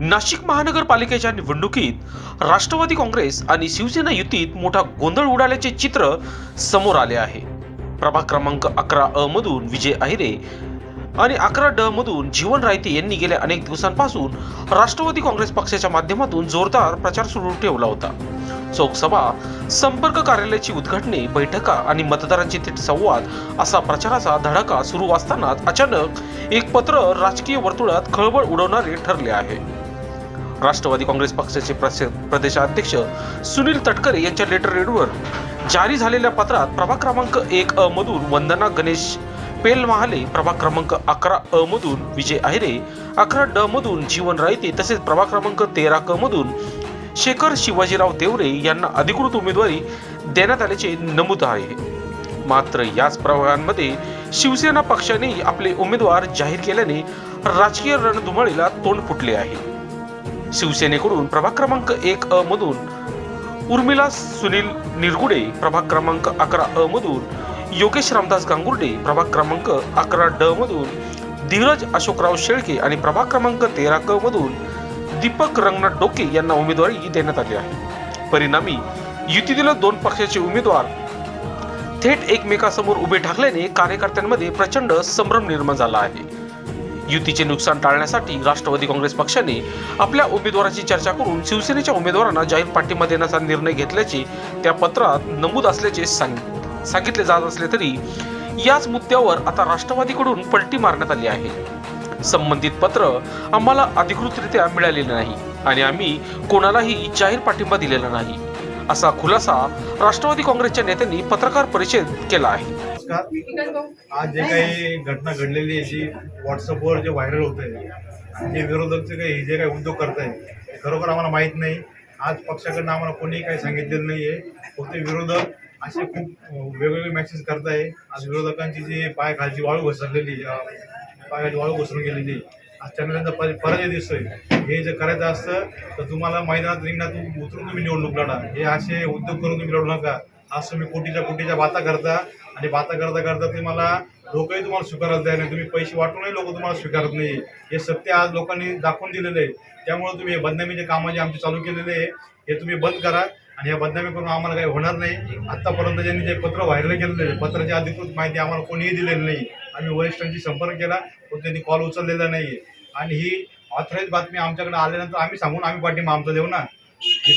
नाशिक महानगरपालिकेच्या निवडणुकीत राष्ट्रवादी काँग्रेस आणि शिवसेना युतीत मोठा गोंधळ उडाल्याचे चित्र समोर आले आहे. प्रभाग क्रमांक 11 मधून विजय अहिरे आणि 11 मधून जीवन रायते यांनी गेल्या अनेक दिवसांपासून राष्ट्रवादी काँग्रेस पक्षाच्या माध्यमातून जोरदार प्रचार सुरू ठेवला होता. चौकसभा, संपर्क कार्यालयाची उद्घाटने, बैठका आणि मतदारांची थेट संवाद असा प्रचाराचा धडाका सुरू असतानाच अचानक एक पत्र राजकीय वर्तुळात खळबळ उडवणारे ठरले आहे. राष्ट्रवादी काँग्रेस पक्षाचे प्रदेशाध्यक्ष सुनील तटकरे यांच्या लेटरहेडवर जारी झालेल्या पत्रात प्रभाग क्रमांक 1 मधून वंदना गणेश पेलमहाले, प्रभाग क्रमांक 11 मधून विजय अहिरे, 11 मधून जीवन रायते तसेच प्रभाग क्रमांक 13 मधून शेखर शिवाजीराव देवरे यांना अधिकृत उमेदवारी देण्यात आल्याचे नमूद आहे. मात्र याच प्रभागांमध्ये शिवसेना पक्षाने आपले उमेदवार जाहीर केल्याने राजकीय रणधुमाळीला तोंड फुटले आहे. शिवसेनेकडून प्रभाग क्रमांक 1 मधून उर्मिला सुनील निरगुडे, प्रभाग क्रमांक 11 मधून योगेश रामदास गांगुर्डे, प्रभाग क्रमांक 11 मधून धीरज अशोकराव शेळके आणि प्रभाग क्रमांक 13 मधून दीपक रंगनाथ डोके यांना उमेदवारी देण्यात आली आहे. परिणामी युतीतील दोन पक्षाचे उमेदवार थेट एकमेकांसमोर उभे ठाकल्याने कार्यकर्त्यांमध्ये प्रचंड संभ्रम निर्माण झाला आहे. युतीचे नुकसान टाळण्यासाठी राष्ट्रवादी काँग्रेस पक्षाने आपल्या उमेदवाराची चर्चा करून शिवसेनेच्या उमेदवारांना जाहीर पाठिंबा देण्याचा निर्णय घेतल्याचे त्या पत्रात नमूद असल्याचे सांगितले जात असले तरी याच मुद्द्यावर आता राष्ट्रवादीकडून पलटी मारण्यात आली आहे. संबंधित पत्र आम्हाला अधिकृतरित्या मिळालेले नाही आणि आम्ही कोणालाही जाहीर पाठिंबा दिलेला नाही, असा खुलासा राष्ट्रवादी काँग्रेसच्या नेत्यांनी पत्रकार परिषदेत केला आहे. आज जे काही घटना घडलेली आहे ती व्हॉट्सअपवर जे व्हायरल होत आहे, जे विरोधकचे काही जे काही उद्योग करताय खरोखर आम्हाला माहीत नाही. आज पक्षाकडनं आम्हाला कोणीही काही सांगितलेलं नाही आहे. फक्त विरोधक असे खूप वेगवेगळे मॅसेज करताय. आज विरोधकांची जी पायाखालची वाळू घसरलेली, पायाखाली वाळू घसरून गेलेली, आज त्यांना त्यांचा पराजय दिसतोय. हे जे करायचं असतं तर तुम्हाला मैदानात रिंगणात उतरून तुम्ही निवडणूक लढा. हे असे उद्योग करून तुम्ही लढू नका. आज तुम्ही कोटीच्या बाता करता आणि बाता करता करता तुम्हाला लोकही तुम्हाला स्वीकारत द्या नाही. तुम्ही पैसे वाटूनही लोक तुम्हाला स्वीकारत नाही. हे सत्य आज लोकांनी दाखवून दिलेलं आहे. त्यामुळे तुम्ही हे बदनामीचे कामं जे आमचे चालू केलेले आहे हे तुम्ही बंद करा आणि या बदनामी करून आम्हाला काही होणार नाही. आत्तापर्यंत ज्यांनी जे पत्र व्हायरल केलेलं आहे, पत्राची अधिकृत माहिती आम्हाला कोणीही दिलेली नाही. आम्ही वरिष्ठांशी संपर्क केला पण त्यांनी कॉल उचललेला नाही आणि ही ऑथराईज बातमी आमच्याकडे आल्यानंतर आम्ही सांगून आम्ही पाठिंबा आमचा देऊ ना.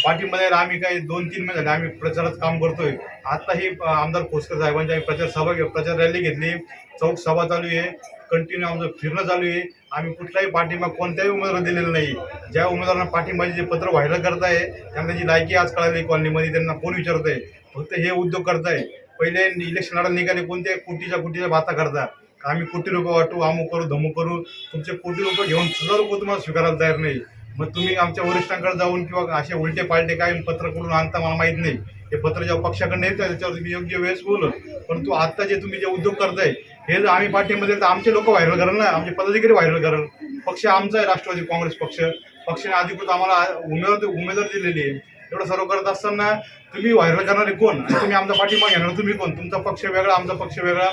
पाठिंबा द्यायला आम्ही काही 2-3 महिने झाले आम्ही प्रचारात काम करतोय. आताही आमदार खोसकर साहेबांची आम्ही प्रचार रॅली घेतली, चौक सभा चालू आहे, कंटिन्यू आमचं फिरणं चालू आहे. आम्ही कुठलाही पाठिंबा कोणत्याही उमेदवाराला दिलेला नाही. ज्या उमेदवारांना पाठिंबाचे जे पत्र व्हायरल करताय त्यांना जी लायकी आज कळाली कॉलनीमध्ये, त्यांना कोण विचारत आहे. फक्त हे उद्योग करताय. पहिले इलेक्शन लढायला निघाले कोणते कोटीच्या बाता करता. आम्ही कोटी रुपये वाटू, अमुक करू, धमूक करू. तुमचे कोटी रुपये घेऊन सुद्धा लोक तुम्हाला स्वीकारायला तयार नाही. मग तुम्ही आमच्या वरिष्ठांकडे जाऊन किंवा असे उलटे पालटे काय पत्र करून आणता मला माहीत नाही. हे पत्र जेव्हा पक्षाकडे येतं त्याच्यावर तुम्ही योग्य वेळेस बोलू. परंतु आता जे तुम्ही जे उद्योग करताय हे जर आम्ही पाठिंबा दिला तर आमचे लोक व्हायरल करेल ना, आमचे पदाधिकारी व्हायरल करेल. पक्ष आमचा आहे राष्ट्रवादी काँग्रेस पक्षाने अधिकृत आम्हाला उमेदवार दिलेली आहे. एवढं सर्व करत असताना तुम्ही व्हायरल करणारे कोण? तुम्ही आमचा पाठिंबा घेणार तुम्ही कोण? तुमचा पक्ष वेगळा, आमचा पक्ष वेगळा.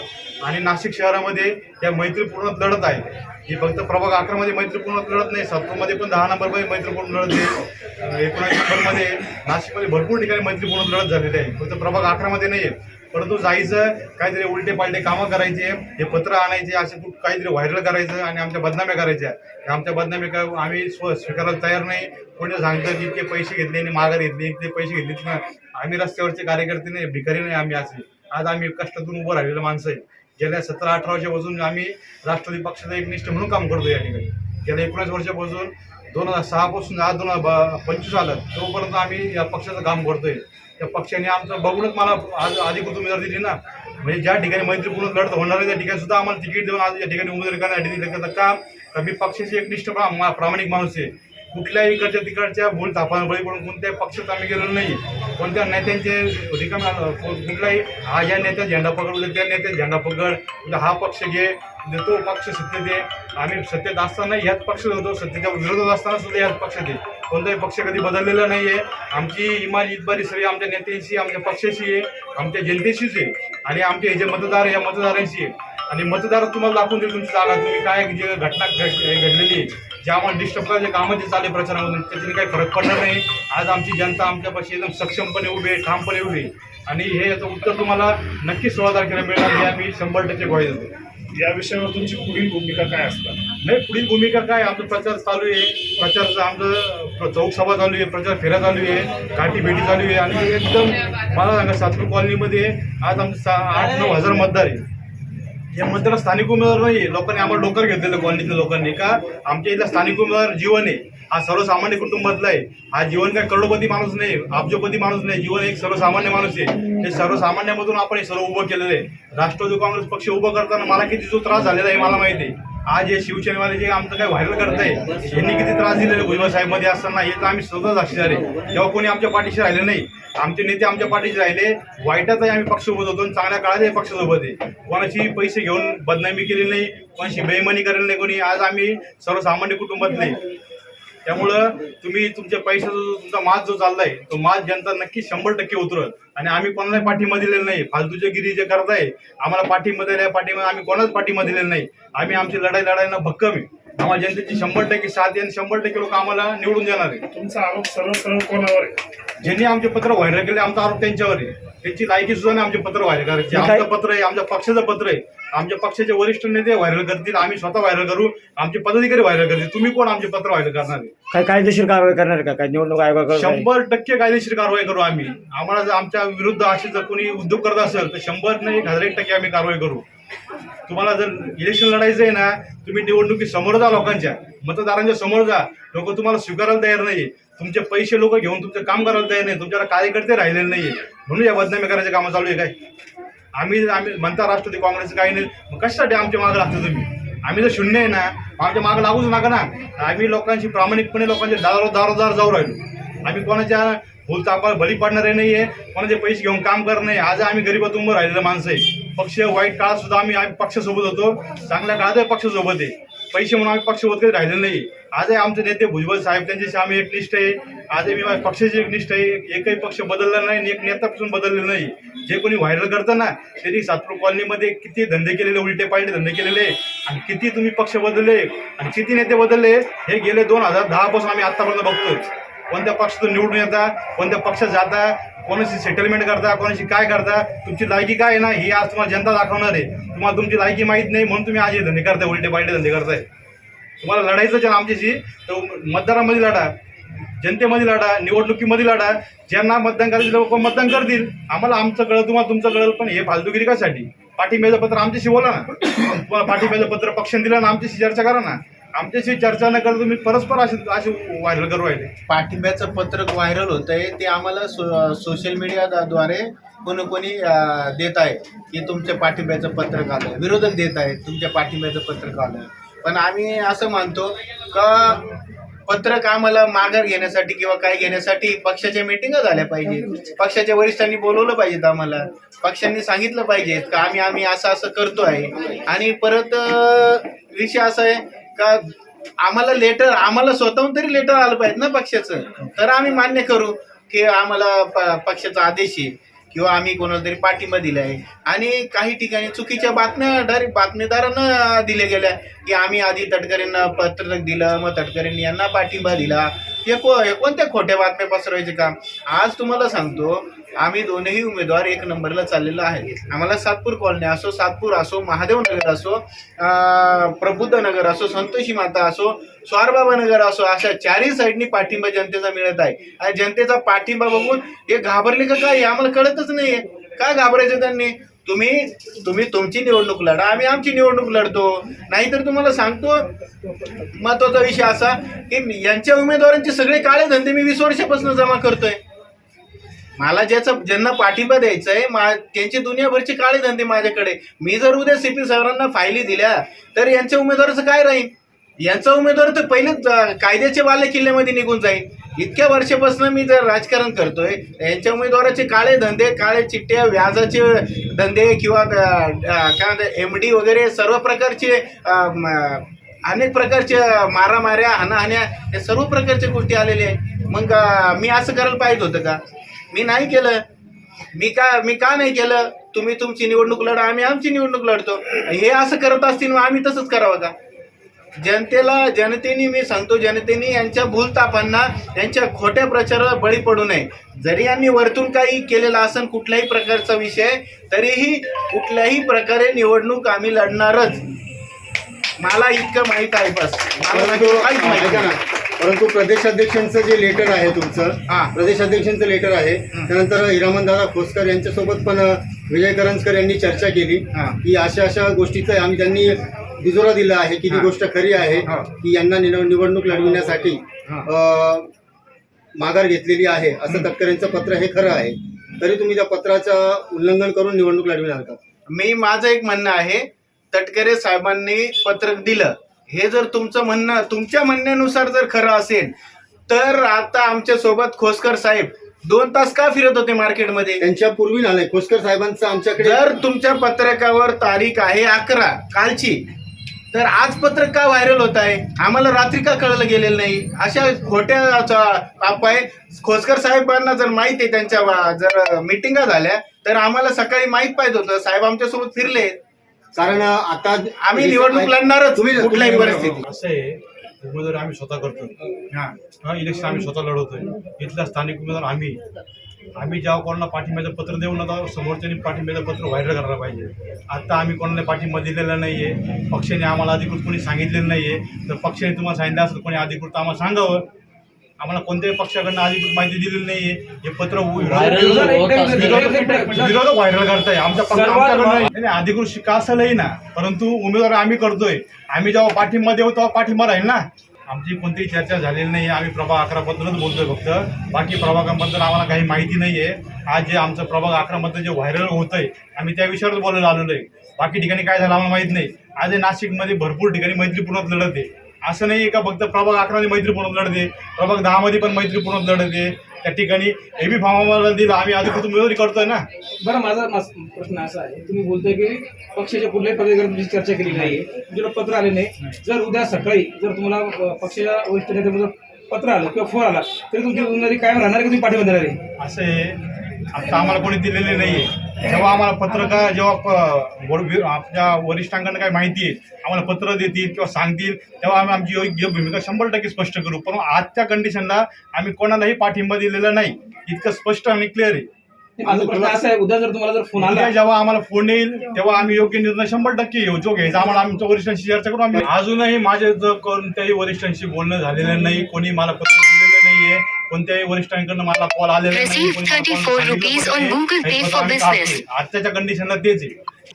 आणि नाशिक शहरामध्ये या मैत्रीपूर्ण लढत आहे. ही फक्त प्रभाग 11 मध्ये मैत्रीपूर्ण लढत नाही, 7 मध्ये पण 10 नंबरमध्ये मैत्रीपूर्ण लढत आहे. 19 नंबरमध्ये नाशिकमध्ये भरपूर ठिकाणी मैत्रीपूर्ण लढत झालेली आहे. फक्त प्रभाग 11 मध्ये नाही आहे. परंतु जायचं काहीतरी उलटे पालटे कामं करायचे, हे पत्र आणायचे, असे काहीतरी व्हायरल करायचं आणि आमच्या बदनाम्या करायच्या. आमच्या बदनामी काय आम्ही स्वीकारायला तयार नाही. कोणी सांगतं की इतके पैसे घेतले आणि माघार घेतली, इतके पैसे घेतले. आम्ही रस्त्यावरचे कार्यकर्ते नाही, भिकारी नाही आम्ही. असे आज आम्ही कष्टातून उभं राहिलेलं माणसं आहे. गेल्या 17-18 वर्षापासून आम्ही राष्ट्रवादी पक्षाचा एकनिष्ठ म्हणून काम करतो या ठिकाणी. गेल्या 19 वर्षापासून 2006 पासून आज 2025 आलं तोपर्यंत आम्ही या पक्षाचं काम करतोय. त्या पक्षाने आमचं बघूनच मला आज अधिकृत उमेदवार दिली ना. म्हणजे ज्या ठिकाणी मैत्रीपूर्ण लढत होणार आहे त्या ठिकाणी सुद्धा आम्हाला तिकीट देऊन आज या ठिकाणी उमेदवारी करण्यासाठी का मी पक्षाची एकनिष्ठ प्रामाणिक माणूस आहे. कुठल्याही इकडच्या तिकडच्या भूल थापानं बळी पडून कोणत्याही पक्षात आम्ही गेलेलो नाही. कोणत्या नेत्यांचे रिकाम कुठलाही हा या नेत्या झेंडा पकड, त्या नेत्या झेंडा पकड, हा पक्ष घे, देतो पक्ष सत्तेत आहे, आम्ही सत्तेत असताना ह्याच पक्षात होतो, सत्तेच्या विरोधात असताना सुद्धा ह्याच पक्षात आहे. कोणताही पक्ष कधी बदललेला नाही आहे. आमची इमान इतबारी सगळी आमच्या नेत्यांशी, आमच्या पक्षाशी आहे, आमच्या जनतेशीच आहे आणि आमचे हे जे मतदार आहे या मतदारांशी आहे. आणि मतदार तुम्हाला दाखवून देईल तुमची जागा, तुम्ही काय जे घटना घडलेली आहे, जे आम्हाला डिस्टर्ब करायचे कामं जे चालले प्रचारामधून, त्याच्याने काही फरक पडणार नाही. आज आमची जनता आमच्यापाशी एकदम सक्षमपणे उभी आहे, ठामपणे उभी आहे आणि हे याचं उत्तर तुम्हाला नक्कीच 16 तारखेला मिळणार, हे आम्ही 100% ग्वाही देतो. या विषयावर तुमची पुढील भूमिका काय असणार? नाही, पुढील भूमिका काय, आमचा प्रचार चालू आहे, प्रचारचं आमचं चौक सभा चालू आहे, प्रचार फेऱ्या चालू आहे, गाठी भेटी चालू आहे आणि एकदम मला सांगा सातपूर कॉलनीमध्ये आज आमचं 8-9 हजार मतदार आहे. या मतदारात स्थानिक उमेदवार नाही आहे. लोकांनी आम्हाला डोकर घेतलेलं कॉलनीतल्या लोकांनी का आमच्या इथला स्थानिक उमेदवार जीवन आहे, हा सर्वसामान्य कुटुंबातला आहे. हा जीवन काय करोडपती माणूस नाही, अब्जोपती माणूस नाही, जीवन एक सर्वसामान्य माणूस आहे. हे सर्वसामान्यामधून आपण हे सर्व उभं केलेलं आहे. राष्ट्रवादी काँग्रेस पक्ष उभं करताना मला किती जो त्रास झालेला आहे मला माहिती आहे. आज हे शिवसेनेवाले जे आमचं काय व्हायरल करताय यांनी किती त्रास दिलेला भुजबळ साहेब मध्ये असताना, हे तर आम्ही स्वतः साक्षीदार आहे. तेव्हा कोणी आमच्या पाठीशी राहिले नाही, आमचे नेते आमच्या पाठीशी राहिले. वाईटातही आम्ही पक्षसोबत होतो आणि चांगल्या काळातही पक्षसोबत आहे. कोणाची पैसे घेऊन बदनामी केली नाही, कोणाची बेईमानी करेल नाही कोणी. आज आम्ही सर्वसामान्य कुटुंबातले. त्यामुळं तुम्ही तुमच्या पैशाचा जो तुमचा माज जो चाललाय तो माज जनता नक्की 100% उतरत आणि आम्ही कोणालाही पाठिंबा दिलेला नाही. फालतूचे गिरी जे करताय आम्हाला पाठिंबा दिलाय, पाठिंबा आम्ही कोणाच पाठिंबा दिलेला नाही. आम्ही आमची लढाईला भक्कम आहे. आम्हाला जनतेची 100% साथ आहे आणि 100% लोक आम्हाला निवडून देणार आहे. तुमचा आरोप सर्व कोणावर आहे? ज्यांनी आमचे पत्र व्हायरल केले आमचा आरोप त्यांच्यावर आहे. त्यांची लायकी सुद्धा नाही आमचे पत्र व्हायरल करायचे. आमचं पत्र आहे, आमच्या पक्षाचं पत्र आहे, आमच्या पक्षाचे वरिष्ठ नेते व्हायरल करतील, आम्ही स्वतः व्हायरल करू, आमचे पदाधिकारी व्हायरल करतील. तुम्ही कोण आमचे पत्र व्हायरल करणार आहे? काय कायदेशीर कारवाई करणार का? काय निवडणूक आयोगाकडे 100% कायदेशीर कारवाई करू आम्ही. आम्हाला जर आमच्या विरुद्ध असे जर कोणी उद्योग करत असेल तर 100 नाही 1001% आम्ही कारवाई करू. तुम्हाला जर इलेक्शन लढायचं आहे ना, तुम्ही निवडणुकी समोर जा, लोकांच्या मतदारांच्या समोर जा. लोक तुम्हाला स्वीकारायला तयार नाही. तुमचे पैसे लोक घेऊन तुमचं काम करायला तयार नाही. तुमच्याकडे कार्यकर्ते राहिलेले नाहीये म्हणून या बदनामी करायचे कामं चालू आहे. काय आम्ही म्हणता राष्ट्रवादी काँग्रेस काही नाही, मग कशासाठी आमच्या मागे लागतो तुम्ही? आम्ही जर शून्य आहे ना, आमच्या मागे लागूच नका ना. आम्ही लोकांशी प्रामाणिकपणे लोकांच्या दारोदार जाऊ राहिलो. आम्ही कोणाच्या बोलता आम्हाला बळी पडणारे नाहीये, कोणाचे पैसे घेऊन काम करत नाही. आज आम्ही गरीबात उभं राहिलेलं माणसं आहे. पक्ष वाईट काळात सुद्धा आम्ही पक्षासोबत होतो, चांगल्या काळातही पक्षासोबत आहे. पैसे म्हणून आम्ही पक्षसोबत काही राहिलेलं नाही. आजही आमचे नेते भुजबळ साहेब त्यांच्याशी आम्ही एकनिष्ठ आहे. आजही मी माझ्या पक्षाची एकनिष्ठ आहे. एकही पक्ष बदलला नाही आणि एक नेतापासून बदललेलं नाही. जे कोणी व्हायरल करतं ना त्यांनी सातपूर कॉलनीमध्ये किती धंदे केलेले, उलटे पालटे धंदे केलेले आणि किती तुम्ही पक्ष बदलले आणि किती नेते बदलले हे गेले 2010 पासून आम्ही आतापर्यंत बघतोय. कोणत्या पक्षातून निवडून येता, कोणत्या पक्षात जाता, कोणाशी सेटलमेंट करता, कोणाशी काय करता, तुमची लायकी काय आहे ना ही आज तुम्हाला जनता दाखवणार आहे. तुम्हाला तुमची लायकी माहीत नाही म्हणून तुम्ही आज हे धंदे करताय, उलटे पालटे धंदे करताय. तुम्हाला लढायचंच आहे आमच्याशी तर मतदारामध्ये लढा, जनतेमध्ये लढा, निवडणुकीमध्ये लढा. ज्यांना मतदान करायचे लोक मतदान करतील. आम्हाला आमचं कळलं, तुम्हाला तुमचं कळलं, पण हे फालतूगिरी कशासाठी? पाठिंब्याचं पत्र आमच्याशी बोला ना. तुम्हाला पाठिंब्याचं पत्र पक्षाने दिलं ना, आमच्याशी चर्चा करा ना. आमच्याशी चर्चा न करता तुम्ही परस्पर असे व्हायरल करू राहिले. पाठिंब्याचं पत्रक व्हायरल होत आहे ते आम्हाला सोशल मीडियाद्वारे कोणी देत आहे की तुमच्या पाठिंब्याचं पत्रक आलं, विरोधक देत आहेत तुमच्या पाठिंब्याचं पत्रक आलं. पण आम्ही असं मानतो का पत्रक आम्हाला माघार घेण्यासाठी किंवा काय घेण्यासाठी पक्षाच्या मिटिंगा झाल्या पाहिजेत, पक्षाच्या वरिष्ठांनी बोलवलं पाहिजेत, आम्हाला पक्षांनी सांगितलं पाहिजेत का आम्ही असं करतो आहे. आणि परत विषय असा आहे का आम्हाला स्वतःहून तरी लेटर आलं पाहिजे ना पक्षाचं, तर आम्ही मान्य करू की आम्हाला पक्षाचा आदेश आहे किंवा आम्ही कोणाला तरी पाठिंबा दिला आहे. आणि काही ठिकाणी चुकीच्या बातम्या डायरेक्ट बातमीदारांना दिल्या गेल्या की आम्ही आधी तटकरेंना पत्रक दिलं, मग तटकरेंनी यांना पाठिंबा दिला. हे कोणत्या खोट्या बातम्या पसरवायचे काम? आज तुम्हाला सांगतो आम्ही दोन्ही उमेदवार 1 नंबरला चाललेलो आहे. आम्हाला सातपूर कॉलनी असो, सातपूर असो, महादेव नगर असो, प्रबुद्ध नगर असो, संतोषी माता असो, स्वारबाबा नगर असो, अशा 4ही साईडनी पाठिंबा जनतेचा मिळत आहे. आणि जनतेचा पाठिंबा बघून हे घाबरले का काय आम्हाला कळतच नाहीये. काय घाबरायचं त्यांनी? तुम्ही तुमची निवडणूक लढा, आम्ही आमची निवडणूक लढतो. नाहीतर तुम्हाला सांगतो महत्वाचा विषय असा की यांच्या उमेदवारांचे सगळे काळे धंदे मी 20 वर्षापासून जमा करतोय. मला ज्यांना पाठिंबा द्यायचा आहे त्यांचे दुनियाभरचे काळे धंदे माझ्याकडे. मी जर उद्या CP साहेबांना फायली दिल्या तर यांच्या उमेदवाराचं काय राहील? यांचा उमेदवार तर पहिलेच कायद्याच्या बाले किल्ल्यामध्ये निघून जाईल. इतक्या वर्षापासून मी जर राजकारण करतोय, यांच्या उमेदवाराचे काळे धंदे, काळे चिट्ट्या, व्याजाचे धंदे किंवा काय म्हणतात MD वगैरे सर्व प्रकारचे अनेक प्रकारचे मारामाऱ्या, हाणाहाण्या, या सर्व प्रकारच्या गोष्टी आलेल्या आहेत. मग मी असं करायला पाहिजे होतं का? मी नाही केलं. मी का नाही केलं? तुम्ही तुमची निवडणूक लढा, आम्ही आमची निवडणूक लढतो. हे असं करत असतील मग आम्ही तसंच करावं का? जनतेने मी सांगतो, जनतेने यांच्या भूलतापांना, यांच्या खोट्या प्रचाराला बळी पडू नये. जरी यांनी वरतून काही केलेला असेल कुठल्याही प्रकारचा विषय, तरीही कुठल्याही प्रकारे निवडणूक आम्ही लढणारच. मला इतकं माहीत आहे, बस मला काहीच माहिती ऐका ना, नाही. परंतु प्रदेशाध्यक्षांचं जे लेटर आहे तुमचं, हा. प्रदेशाध्यक्षांचं लेटर आहे, त्यानंतर हिरामनदादा खोसकर यांच्यासोबत पण विजय करंजकर यांनी चर्चा केली हा. की अशा गोष्टीचं आम्ही त्यांनी दुजोरा दिला आहे की ही हा. गोष्ट खरी आहे हा. की यांना निवडणूक लढविण्यासाठी माघार घेतलेली आहे, असं तटकरेंचं पत्र हे खरं आहे. तरी तुम्ही त्या पत्राचं उल्लंघन करून निवडणूक लढविणार का? माझं एक म्हणणं आहे, तटकरे साहेबांनी पत्रक दिलं, हे जर तुमचं म्हणणं, तुमच्या म्हणण्यानुसार जर खरं असेल, तर आता आमच्या सोबत खोसकर साहेब 2 तास का फिरत होते मार्केटमध्ये? त्यांच्या पूर्वी झालंय. खोसकर साहेबांचं आमच्याकडे जर तुमच्या पत्रकावर तारीख आहे 11 कालची, तर आज पत्रक का व्हायरल होत आहे? आम्हाला रात्री का कळलं गेलेलं नाही? अशा खोट्या बाप आहे. खोसकर साहेबांना जर माहिती आहे, त्यांच्या जर मिटिंगा झाल्या, तर आम्हाला सकाळी माहीत पाहिजे होतं. साहेब आमच्यासोबत फिरले, कारण आता आम्ही निवडणूक लढणारच तुम्ही- कुठल्याही परिस्थितीत. असं आहे, उमेदवार आम्ही स्वतः करतो. इलेक्शन आम्ही स्वतः लढवतोय. इथला स्थानिक उमेदवार आम्ही जेव्हा कोणाला पाठिंब्याचं पत्र देऊ ना, तेव्हा समोरच्यानी पाठिंब्याचं पत्र व्हायरल करायला पाहिजे. आता आम्ही कोणाला पाठिंबा दिलेला नाहीये, पक्षाने आम्हाला अधिकृत कोणी सांगितलेलं नाहीये. तर पक्षाने तुम्हाला सांगितलं असेल कोणी अधिकृत आम्हाला सांगावं. आम्हाला कोणत्याही पक्षाकडनं अधिकृत माहिती दिलेली नाहीये. हे पत्र विरोधक व्हायरल करताय. आमच्याकडनं नाही, अधिकृत शिका असलही ना, परंतु उमेदवार आम्ही करतोय. आम्ही जेव्हा पाठिंबा देऊ तेव्हा पाठिंबा राहील ना. आमची कोणतीही चर्चा झालेली नाही. आम्ही प्रभाग 11 बद्दलच बोलतोय फक्त. बाकी प्रभागांबद्दल आम्हाला काही माहिती नाहीये. आज जे आमचं प्रभाग 11 मध्ये जे व्हायरल होतंय, आम्ही त्या विषयावरच बोलायला आलेलो आहे. बाकी ठिकाणी काय झालं आम्हाला माहित नाही. आज नाशिकमध्ये भरपूर ठिकाणी मैत्रीपूर्ण लढत आहे. असं नाही का फक्त प्रभाग 11 मध्ये मैत्रीपूर्ण लढते, प्रभाग 10 मध्ये पण मैत्रीपूर्ण लढते. त्या ठिकाणी एबी फॉर्म दिलं, आम्ही अधिकृत उमेदवारी करतोय ना. बरं, माझा प्रश्न असा आहे, तुम्ही बोलताय की पक्षाच्या कुठल्याही पदाधिकाऱ्यांची चर्चा केली नाही, तुला पत्र आले नाही. जर उद्या सकाळी जर तुम्हाला पक्षाच्या वरिष्ठ नेत्याबद्दल पत्र आलं किंवा फोन आला, तरी तुमची उमेदवारी कायम राहणार की तुम्ही पाठिंबा देणार आहे? असं आहे, आता आम्हाला कोणी दिलेले नाहीये. जेव्हा आम्हाला पत्रकार आपल्या वरिष्ठांकडनं काय माहिती आहे, आम्हाला पत्र देतील किंवा सांगतील, तेव्हा आम्ही आमची योग्य भूमिका 100% स्पष्ट करू. पण आजच्या कंडिशनला आम्ही कोणालाही पाठिंबा दिलेला नाही, इतकं स्पष्ट आणि क्लिअर आहे. माझा प्रश्न असा आहे, उद्या जर तुम्हाला जर फोन आला, जेव्हा आम्हाला फोन येईल तेव्हा आम्ही योग्य निर्णय 100% घेऊ. जो घ्यायचा आम्हाला आमच्या वरिष्ठांशी चर्चा करू. आम्ही अजूनही माझे कोणत्याही वरिष्ठांशी बोलणं झालेलं नाही. कोणी मला पत्र दिलेलं नाहीये. कोणत्याही वरिष्ठांकडनं मला कॉल आलेला नाही. आजच्या कंडिशनला तेच आहे.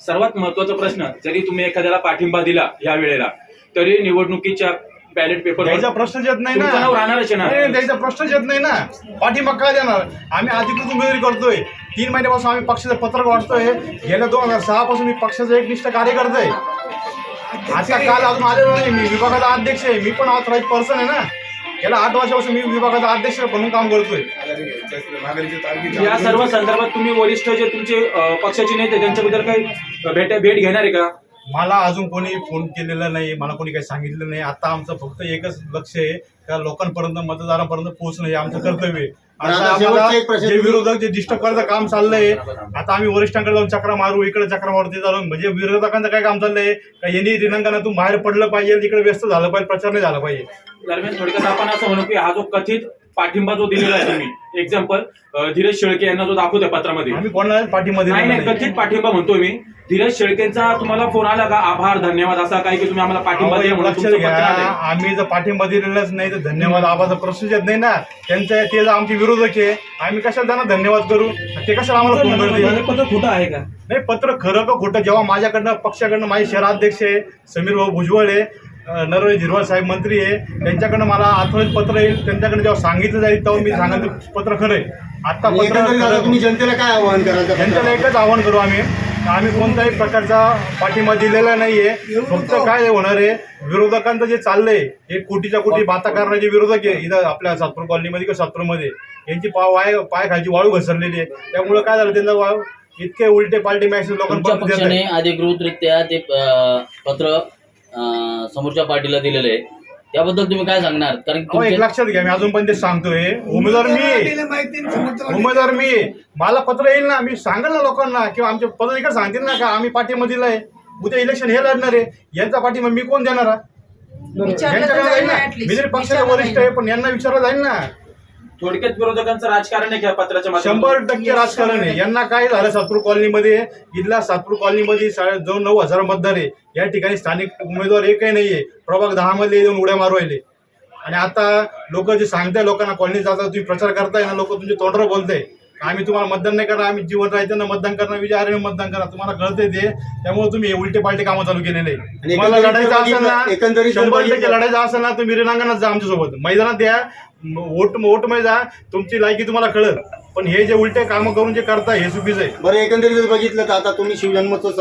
सर्वात महत्त्वाचा प्रश्न, जरी तुम्ही एखाद्याला पाठिंबा दिला या वेळेला, तरी निवडणुकीच्या बॅलेट पेपर द्यायचा प्रश्नच येत नाही तुमचं नाव राहणारच आहे ना. ना. द्यायचा प्रश्नच येत नाही ना. पाठिंबा काय देणार? आम्ही अधिकृत उमेदवारी करतोय. 3 महिन्यापासून आम्ही पक्षाचं पत्रक वाचतोय. गेल्या 2006 पासून मी पक्षाचं एकनिष्ठ कार्यकर्ता आहे. आता काल अजून आलेलो नाही. मी विभागाचा अध्यक्ष आहे. मी पण ऑथराइज पर्सन आहे ना. गेल्या 8 वर्षापासून मी विभागाचा अध्यक्ष म्हणून काम करतोय. या सर्व संदर्भात तुम्ही वरिष्ठ जे तुमचे पक्षाचे नेते त्यांच्याबद्दल काही भेट घेणार आहे का? मला अजून कोणी फोन केलेला नाही, मला कोणी काही सांगितलं नाही. आता आमचं फक्त एकच लक्ष आहे, त्या लोकांपर्यंत, मतदारांपर्यंत पोहोचणं हे आमचं कर्तव्य आहे. आता आम्हाला जे विरोधक जे डिस्टर्ब करायचं काम चाललंय, आता आम्ही वरिष्ठांकडे जाऊन चक्रा मारू, इकडे चक्रा मारू, ते जाऊन म्हणजे विरोधकांचं काय काम चाललंय का यांनी रिंगणातून बाहेर पडलं पाहिजे, इकडे व्यस्त झालं पाहिजे, प्रचार नाही झाला पाहिजे. दरम्यान थोडक्यात आपण असं म्हणू की हा जो कथित पाठिंबा जो दिलेला आहे तुम्ही, एक्झाम्पल धीरज शेळके यांना जो दाखवतोय पत्रामध्ये, आम्ही कोणाला पाठिंबा दिलेला नाही कथित पाठिंबा म्हणतोय मी. धीरज शेळकेंचा तुम्हाला फोन आला का, आभार धन्यवाद असा काही की तुम्ही आम्हाला पाठिंबा दिला म्हणून लक्षात तुमचं घ्या, पत्र आलंय? आम्ही जर पाठिंबा दिलेलाच नाही तर धन्यवाद आबाचा प्रश्नच येत नाही ना. त्यांचं ते आमचे विरोधक आहे, आम्ही कशाला त्यांना धन्यवाद करू? ते कशाला आम्हाला फोन करतील? हे पत्र खोटं आहे का? नाही, पत्र खरं का खोटं? जेव्हा माझ्याकडनं पक्षाकडनं माझे शहराध्यक्ष आहे समीर भाऊ भुजबळ आहे, नरवणे झिरवाळ साहेब मंत्री आहे, त्यांच्याकडनं मला ऑथराइज पत्र येईल. त्यांच्याकडे जेव्हा सांगितलं जाईल तेव्हा मी सांगाल पत्र खरं आहे. आता तुम्ही जनतेला काय आवाहन करायचं? जनतेला एकच आवाहन करू आम्ही आम्ही कोणत्याही प्रकारचा पाठिंबा दिलेला नाही आहे. फक्त काय होणार आहे, विरोधकांचं जे चाललंय हे कोटीच्या कोटी बाता करणारे विरोधक आहे इथं आपल्या सातपूर कॉलनीमध्ये किंवा सातपूरमध्ये, यांची पाय खायची वाळू घसरलेली आहे. त्यामुळे काय झालं, त्यांना इतके उलटे पालटे मॅसेज तुमच्या लोकांपर्यंत देत पक्षाने आहे. अधिकृतरित्या ते पत्र समोरच्या पार्टीला दिलेलं आहे, त्याबद्दल तुम्ही काय सांगणार? कारण एक तुमचे लक्षात घ्या, मी अजून पण ते सांगतोय, उमेदवार मी मला पत्र येईल ना, मी सांगेल ना लोकांना किंवा आमचे पदाधिकारी सांगतील ना का आम्ही पाठिंबा दिलाय, उद्या इलेक्शन हे लढणार आहे, यांचा पाठिंबा मी कोण देणार आहे? यांच्याकडे जाईल ना, मी जरी पक्षाचे वरिष्ठ आहे पण यांना विचारलं जाईल ना. थोडक्यात विरोधकांचं राजकारण आहे का पत्राच्या माध्यमातून? 100% राजकारण आहे. यांना काय झालं, सातपूर कॉलनीमध्ये, इथल्या सातपूर कॉलनीमध्ये 9,500 मतदार आहे. या ठिकाणी स्थानिक उमेदवार एकही नाहीये. प्रभाग 10 मध्ये येऊन उड्या मारू राहिले. आणि आता लोक जे सांगताय लोकांना कॉलनीत जाता तुम्ही प्रचार करताय ना, लोक तुमच्या तोंडावर बोलताय आम्ही तुम्हाला मतदान नाही करणार, आम्ही जीवन राहते मतदान करणार, विजय मतदान करा, तुम्हाला कळतंय ते. त्यामुळे तुम्ही उलटे पालटे कामं चालू केलेले. तुम्हाला लढायचं असेल ना, एकंदरीत 100% लढायचं असेल ना, तुम्ही रिणांगणात जा, आमच्यासोबत मैदानात या, वोट मध्ये जा, तुमची लायकी तुम्हाला कळत. पण हे जे उलटे कामं करून जे करताय हे चुकीचं आहे. बरं, एकंदरीत बघितलं तर आता तुम्ही शिवजन्मोत्सव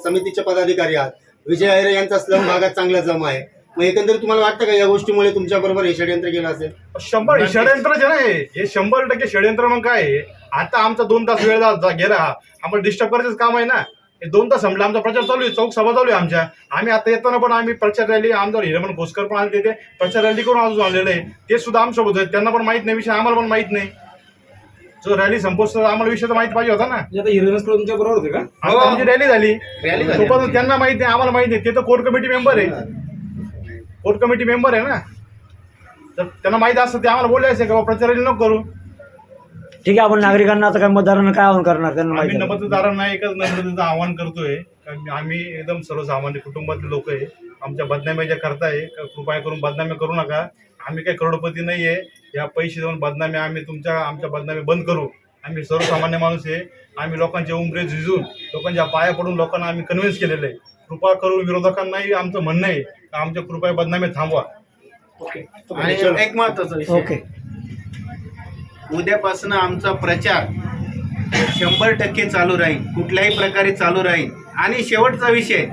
समितीचे पदाधिकारी आहात. विजय आहिरे यांचा स्लम भागात चांगला जमा आहे. मग एकंदरीत तुम्हाला वाटतं का या गोष्टीमुळे तुमच्या बरोबर हे षडयंत्र केलं असेल? 100 षडयंत्र जे नाही हे 100% षडयंत्र. मग काय आहे, आता आमचा 2 तास वेळ गेला, आम्हाला डिस्टर्ब करायचंच काम आहे ना. हे 2 तास संपला, आमचा प्रचार चालू आहे, चौक सभा चालू आहे आमच्या. आम्ही आता येताना पण आम्ही प्रचार रॅली, आमदार हिरेमन घोसकर पण आले, ते प्रचार रॅली करून अजून आलेले आहे. ते सुद्धा आमच्यासोबत आहेत. त्यांना पण माहित नाही विषय, आम्हाला पण माहित नाही. जो रॅली संपोस आम्हाला विषय तर माहिती पाहिजे होता ना. आता हिरवस तुमच्या बरोबर होते का? आमची रॅली झाली, तोपर्यंत त्यांना माहित नाही, आम्हाला माहित नाही. ते तर कोर कमिटी मेंबर आहे, कोर कमिटी मेंबर आहे ना. तर त्यांना माहिती असतं ते आम्हाला बोलायचं का प्रचार रॅली नको करू. ठीक आहे, आपण नागरिकांना आता काय मतदारांना काय आवाहन करणार त्यांना आम्ही माहिती आहे. मतदारांना एकच नम्रतेचं आवाहन करतोय, कारण आम्ही एकदम सर्वसामान्य कुटुंबातले लोक आहे. आमच्या बदनामी ज्या करताय, कृपया करून बदनामी करू नका. आम्ही काही करोडपती नाही आहे, या पैसे देऊन बदनामी आम्ही आमच्या बदनामी बंद करू. आम्ही सर्वसामान्य माणूस आहे. आम्ही लोकांचे उमरे झिजून, लोकांच्या पाया पडून लोकांना आम्ही कन्व्हिन्स केलेलं आहे. कृपा करून विरोधकांनाही आमचं म्हणणं आहे का आमच्या कृपया बदनामी थांबवा. आणि एक महत्वाचा विषय, ओके, उद्यापासून आमचा प्रचार 100% चालू राहील, कुठल्याही प्रकारे चालू राहील. आणि शेवटचा विषय,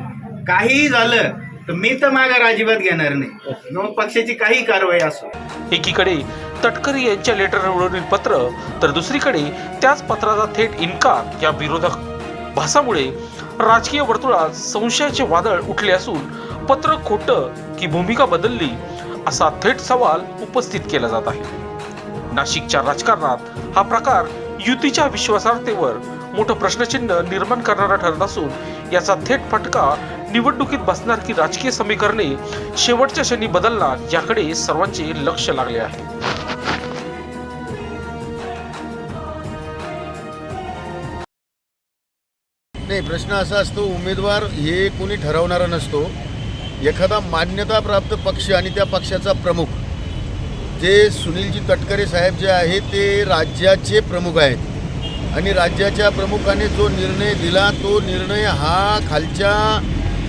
काहीही झालं तर मी तर माघार अजिबात घेणार नाही, मग पक्षाची काही कारवाई असो. एकीकडे तटकरे यांच्या लेटरवरील पत्र, तर दुसरीकडे त्याच पत्राचा थेट इन्कार या विरोधक भासामुळे राजकीय वर्तुळात संशयाचे वादळ उठले असून पत्र खोटं की भूमिका बदलली असा थेट सवाल उपस्थित केला जात आहे. नाशिकच्या राजकारणात हा प्रकार युतीच्या विश्वासार्हतेवर मोठं प्रश्नचिन्ह निर्माण करणारा ठरत असून याचा थेट फटका निवडणुकीत बसणार की राजकीय समीकरणे शेवटच्या क्षणी बदलणार याकडे सर्वांचे लक्ष लागले आहे. नाही, प्रश्न असा असतो, उमेदवार हे कोणी ठरवणारा नसतो. एखादा मान्यताप्राप्त पक्ष आणि त्या पक्षाचा प्रमुख, जे सुनीलजी तटकरे साहेब जे आहेत ते राज्याचे प्रमुख आहेत. आणि राज्याच्या प्रमुखाने जो निर्णय दिला तो निर्णय हा खालच्या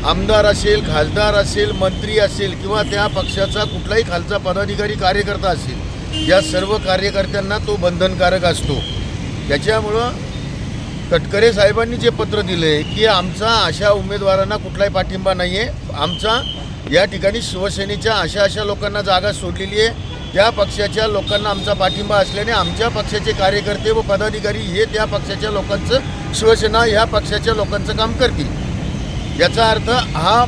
आमदार असेल, खासदार असेल, मंत्री असेल किंवा त्या पक्षाचा कुठलाही खालचा पदाधिकारी कार्यकर्ता असेल, या सर्व कार्यकर्त्यांना तो बंधनकारक असतो. त्याच्यामुळं तटकरे साहेबांनी जे पत्र दिले की आमचा अशा उमेदवारांना कुठलाही पाठिंबा नाही आहे, आमचा या ठिकाणी शिवसेनेच्या अशा लोकांना जागा सोडलेली आहे, त्या पक्षाच्या लोकांना आमचा पाठिंबा असल्याने आमच्या पक्षाचे कार्यकर्ते व पदाधिकारी हे त्या पक्षाच्या लोकांचं, शिवसेना ह्या पक्षाच्या लोकांचं काम करतील. याचा अर्थ हा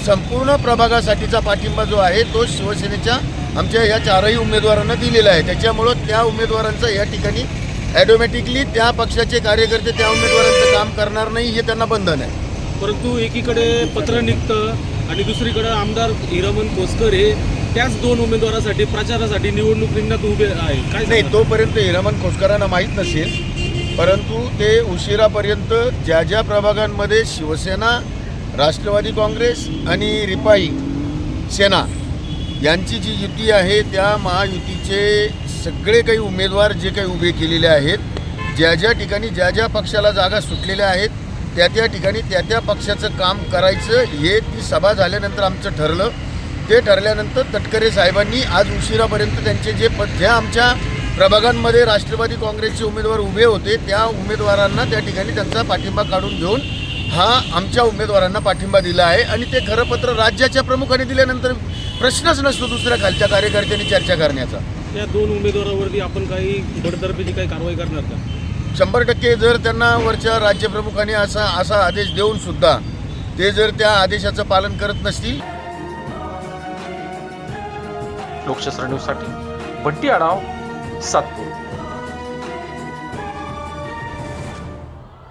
संपूर्ण प्रभागासाठीचा पाठिंबा जो आहे तो शिवसेनेच्या आमच्या ह्या 4ही उमेदवारांना दिलेला आहे. त्याच्यामुळं त्या उमेदवारांचं या ठिकाणी ॲटोमॅटिकली त्या पक्षाचे कार्यकर्ते त्या उमेदवारांचं काम करणार नाही, हे त्यांना बंधन आहे. परंतु एकीकडे पत्र निघतं आणि दुसरीकडे आमदार हिरेमन घोसकर हे त्याच 2 उमेदवारासाठी प्रचारासाठी निवडणूक रिंगणात उभे आहे. काय नाही, तोपर्यंत हिरेमन घोसकरांना माहीत नसेल, परंतु ते उशिरापर्यंत ज्या प्रभागांमध्ये शिवसेना, राष्ट्रवादी काँग्रेस आणि रिपाई सेना यांची जी युती आहे त्या महायुतीचे सगळे काही उमेदवार जे काही उभे केलेले आहेत, ज्या ठिकाणी ज्या पक्षाला जागा सुटलेल्या आहेत त्या ठिकाणी त्या पक्षाचं काम करायचं हे ती सभा झाल्यानंतर आमचं ठरलं. ते ठरल्यानंतर तटकरे साहेबांनी आज उशिरापर्यंत त्यांचे ज्या आमच्या प्रभागांमध्ये राष्ट्रवादी काँग्रेसचे उमेदवार उभे होते, त्या उमेदवारांना त्या ठिकाणी त्यांचा पाठिंबा काढून घेऊन हा आमच्या उमेदवारांना पाठिंबा दिला आहे. आणि ते खरं पत्र राज्याच्या प्रमुखांनी दिल्यानंतर प्रश्नच नसतो दुसऱ्या खालच्या कार्यकर्त्यांनी चर्चा करण्याचा. या 2 उमेदवारावरती आपण काही बडतर्फीची काही कारवाई करणार का? 100% जर त्यांना वरच्या राज्यप्रमुखांनी असा आदेश देऊन सुद्धा ते जर त्या आदेशाचं पालन करत नसतील. लोकशास्त्र न्यूजसाठी बंटी आढाव, सातपूर.